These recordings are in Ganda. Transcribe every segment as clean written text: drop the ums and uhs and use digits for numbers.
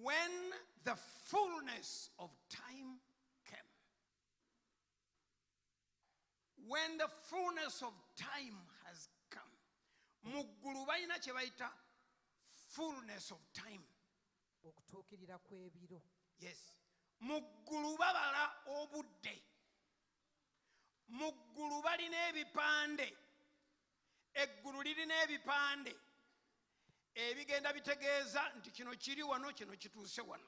when the fullness of time came. When the fullness of time has come. Muggulu balina kye bayita fullness of time. Okutuukirira kw'ebiro. Yes. Muggulu babala obudde. Muggulu balina ebipande. Eggulu lirina ebipande. Ebigenda bitegeeza nti kino kiri wano, kino kituuse wano.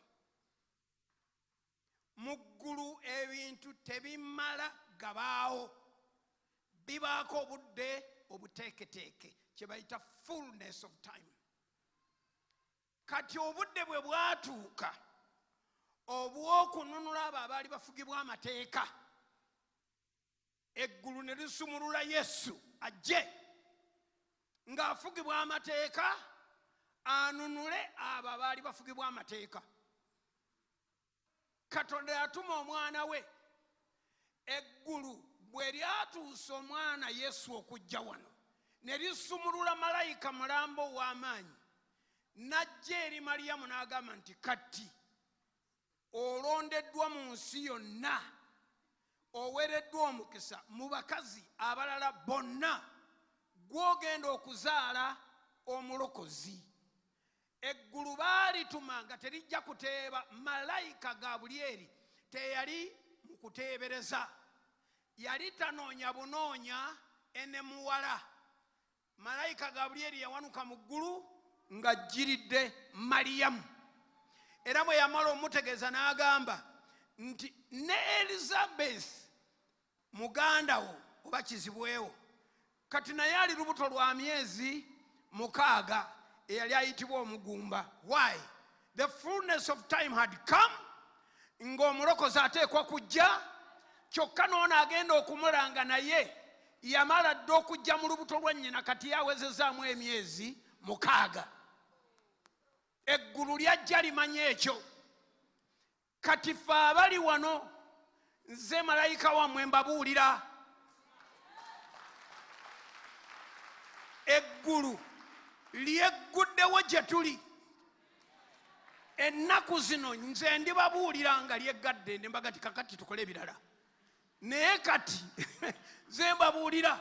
Muggulu ebintu tebimala gabaawo. Bibaako obudde obuteeketeeke. Kye bayita fullness of time. Kati obudde bwe bwatuuka obw'okununula abo abaali bafugibwa amateeka. Eggulu ne lisumulula Yesu ajje ng'afugibwa amateeka anunule abo abaali bafugibwa amateeka. Katonda yatuma omwana we. Eggulu bwe lyatuusa omwana Yesu okujja wano ne lisumulula malayika mulambo w'amaanyi n'ajja eri Maliyamu n'agamba nti kati olondeddwa mu nsi yonna, owereddwa omukisa mu bakazi abalala bonna, gw'ogenda okuzaala omulokozi. Eggulu baalituma nga terijja kuteeba. Malayika Gabulyeri teyali mu kuteebereza, yali tanoonya bunoonya ene muwala. Malayika Gabulyeri yawanuka mu ggulu ng'ajjiridde Maliyamu. Era bwe yamala omutegeeza n'agamba nti ne Elizabeth muganda wo oba kizibwewo kati naye ali lubuto lwa myezi 6 eyali ayitibwa omugumba. Why? The fullness of time had come. Ng'omulokozi ateekwa kujja, kyokka n'ono agenda okumulanga naye yamala dde okujja mu lubuto lwa nnyina kati yawezezaamu emyezi 6. Eggulu lyajja limanya ekyo. Kati ffe abali wano nze malayika wammwe mbabuulira. Eggulu lyeguddewo Jetuli. Ennaku zino nze ndibabuulira nga lyeggadde ne mbaga ti kakati tukole ebirala. Naye kati nze mbabuulira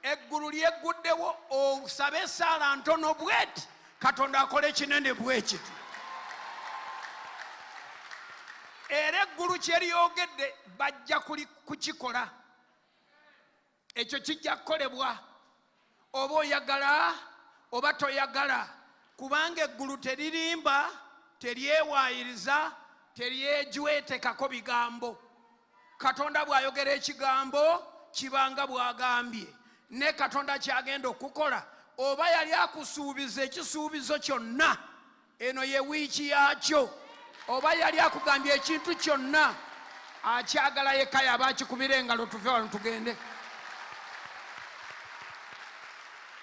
eggulu lyeguddewo, osabe esaala ntono bweti Katonda akole kinene bwe kiti. Era eggulu kye lyogedde bajja kukikola. Ekyo kijja kukolebwa oba oyagala oba toyagala, kubanga eggulu teririmba, teryewaayiriza, teryejwetekako bigambo. Katonda bw'ayogera ekigambo kibanga bw'agambye. Ne Katonda kyagenda okukola oba yali akusuubiza ekisuubizo kyonna, eno ye wiiki yaakyo, oba yali akugambye ekintu kyonna, akyagala yekka yaba akikubira engalo tuve wano tugende.